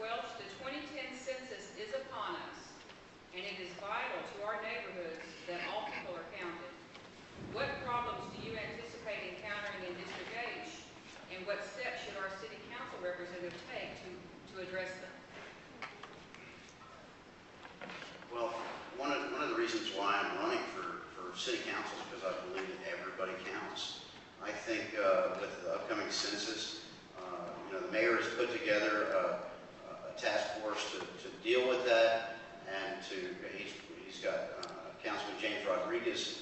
Welch, the 2010 census is upon us, and it is vital to our neighborhoods that all people are counted. What problems do you anticipate encountering in District H, and what steps should our City Council representative take to address them? Well, one of the reasons why I'm running for City Council is because I believe that everybody counts. I think with the upcoming census, the mayor has put together a task force to deal with that, and he's got Councilman James Rodriguez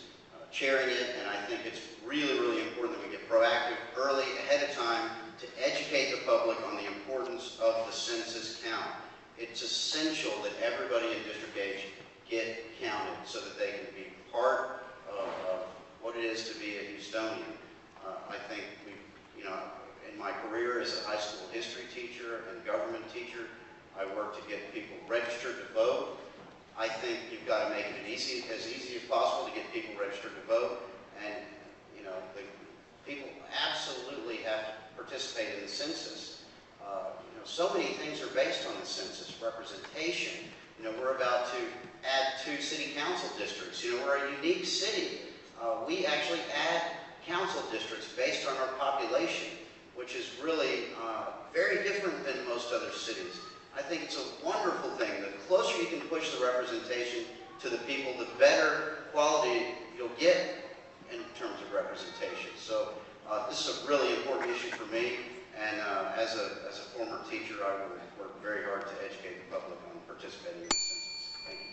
chairing it, and I think it's really, really important that we get proactive early, ahead of time, to educate the public on the importance of the census count. It's essential that everybody in District H get counted so that they can be part of what it is to be a Houstonian. I think in my career as a high school history teacher and government teacher, I work to get people registered to vote. I think you've got to make it as easy as possible to get people registered to vote, and the people absolutely have to participate in the census. So many things are based on the census. Representation. We're about to add 2 city council districts. We're a unique city. We actually add council districts based on our population, which is really very different than most other cities. I think it's a wonderful thing. The closer you can push the representation to the people, the better quality you'll get in terms of representation. So this is a really important issue for me, and as a former teacher, I will work very hard to educate the public on participating in the census. Thank you.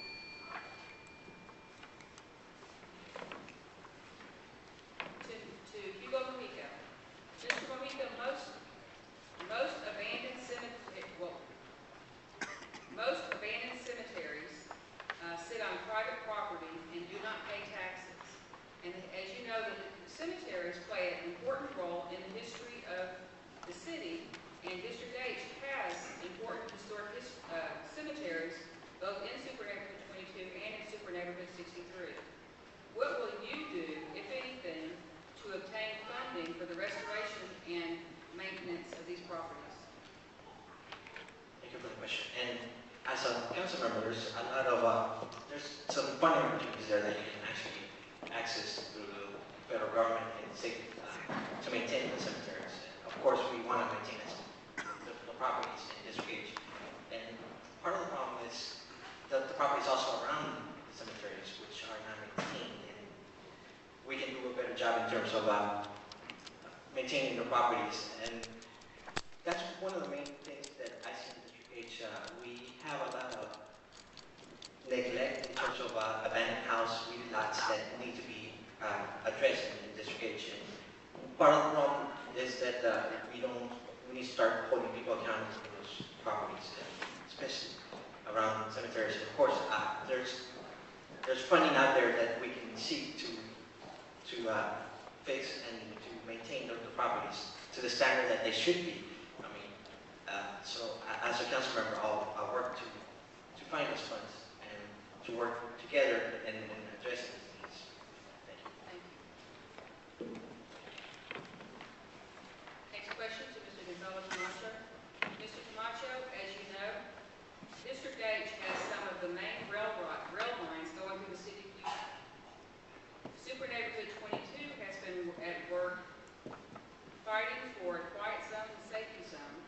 Most abandoned cemeteries sit on private property and do not pay taxes. And as you know, the cemeteries play an important role in the history of the city, and District H has important historic cemeteries, both in Super Neighborhood 22 and in Super Neighborhood 63. What will you do, if anything, to obtain funding for the restoration and maintenance of these properties? Thank you for the question. And as a council member, there's a lot of there's some funding opportunities there that you can actually access through the federal government and state to maintain the cemeteries. Of course, we want to maintain the properties in District H. And part of the problem is that the properties also around the cemeteries, which are not maintained, and we can do a better job in terms of maintaining the properties. And that's one of the main things that I see in District H. We have a lot of neglect in terms of abandoned house lots that need to be addressed in District H. And part of the problem is that we need to start holding people accountable for those properties, especially around cemeteries. And of course, there's funding out there that we can seek to fix and to maintain the properties to the standard that they should be. So as a council member, I'll work to find those funds and to work together in addressing these needs. Thank you. Thank you. Next question to Mr. Gonzalez Camacho. Mr. Camacho, as you know, District H has some of the main rail lines going through the city of Houston. Super Neighborhood 22 has been at work fighting for a quiet zone and safety zone,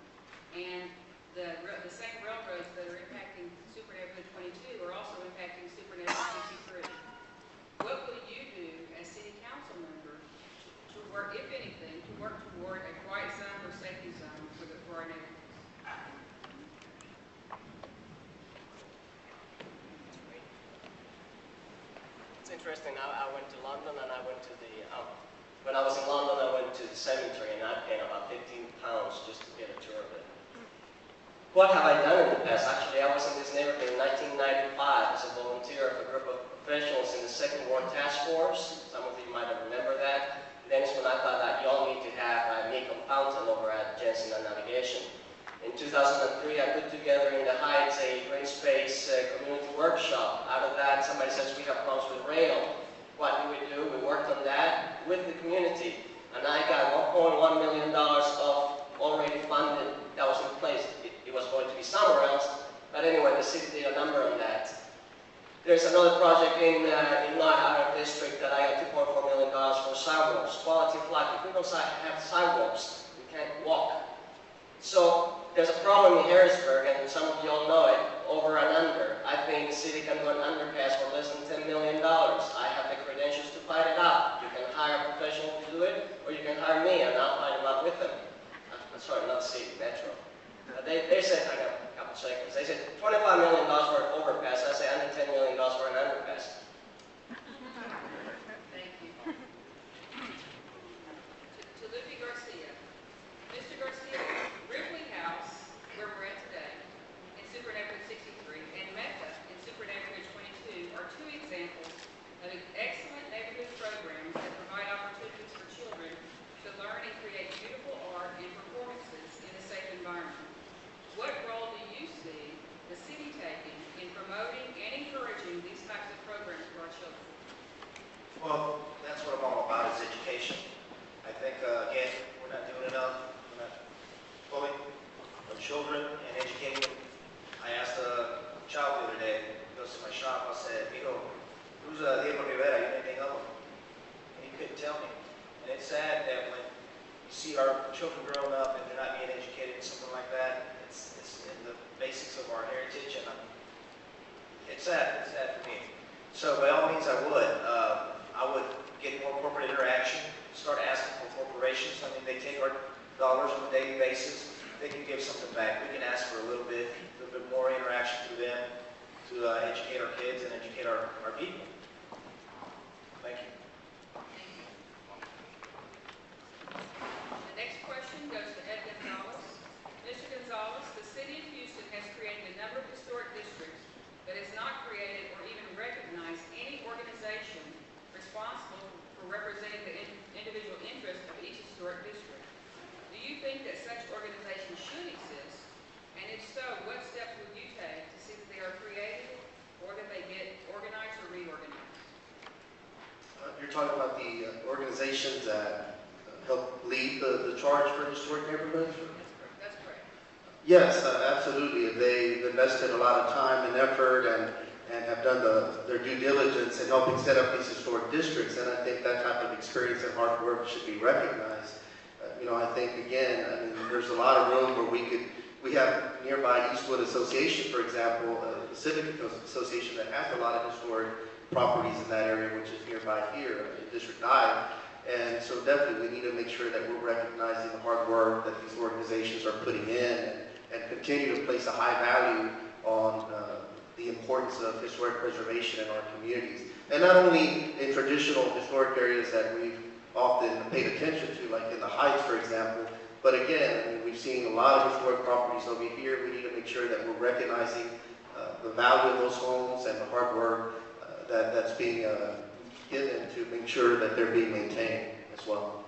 and the same railroads that are impacting Super Neighborhood 22 are also impacting Super Neighborhood 63. What will you do as city council member to work, if anything, to work toward a quiet zone or safety zone for our neighborhoods? It's interesting. I went to London, and I went to the when I was in London, I went to the cemetery, and I paid about 15 pounds just to get a tour of it. What have I done in the past? Actually, I was in this neighborhood in 1995 as a volunteer of a group of professionals in the Second War Task Force. Some of you might have remembered that. Then is when I thought that y'all need to have a Mekong Fountain over at Jensen and Navigation. In 2003, I put together in the Heights a green space community workshop. Out of that, somebody says we have problems with rail. What do? We worked on that with the community, and I got $1.1 million of already funded that was in place. It was going to be summer But anyway, the city did a number on that. There's another project in our district that I got $2.4 million for sidewalks, quality of life. If we don't have sidewalks, we can't walk. So there's a problem in Harrisburg, and some of you all know it, over and under. I think the city can do an underpass for less than $10 million. I have the credentials to fight it out. You can hire a professional to do it, or you can hire me, and I'll fight it out with them. I'm sorry, not city, Metro. They said, I got a couple seconds, they said $25 million for an overpass. I say under $10 million for an underpass. Thank you. To Lupe Garcia. Mr. Garcia, Ripley House, where we're at today, in Super Neighborhood 63, and Mecca in Super Neighborhood 22 are two examples of excellent neighborhood programs that provide opportunities for children to learn and create beautiful art and performances in a safe environment. What role do you see the city taking in promoting and encouraging these types of programs for our children? Well, that's what I'm all about, is education. I think, again, we're not doing enough. We're not fully on children and educating them. I asked a child the other day, he goes to my shop, I said, Mijo, who's Diego Rivera? You know anything of him? And he couldn't tell me. And it's sad that when you see our children growing up and they're not being educated in something like that, it's in the basics of our heritage, and it's sad for me. So by all means, I would get more corporate interaction, start asking for corporations. I mean, they take our dollars on a daily basis. They can give something back. We can ask for a little bit more interaction through them to educate our kids and educate our people. Thank you. The next question goes to Ed Gonzalez. Mr. Gonzalez, the city of Houston has created a number of historic districts, but has not created or even recognized any organization responsible for representing the individual interests of each historic district. Do you think that such organizations should exist? And if so, what steps would you take to see that they are created or that they get organized or reorganized? You're talking about the organizations that help lead the charge for historic neighborhoods? That's correct. Yes, absolutely. They've invested a lot of time and effort and have done their due diligence in helping set up these historic districts. And I think that type of experience and hard work should be recognized. I think, again, there's a lot of room where we have nearby Eastwood Association, for example, a civic association that has a lot of historic properties in that area, which is nearby here in District 9. And so definitely we need to make sure that we're recognizing the hard work that these organizations are putting in and continue to place a high value on the importance of historic preservation in our communities. And not only in traditional historic areas that we've often paid attention to, like in the Heights, for example, but again, we've seen a lot of historic properties over here. We need to make sure that we're recognizing the value of those homes and the hard work that's being given to make sure that they're being maintained as well.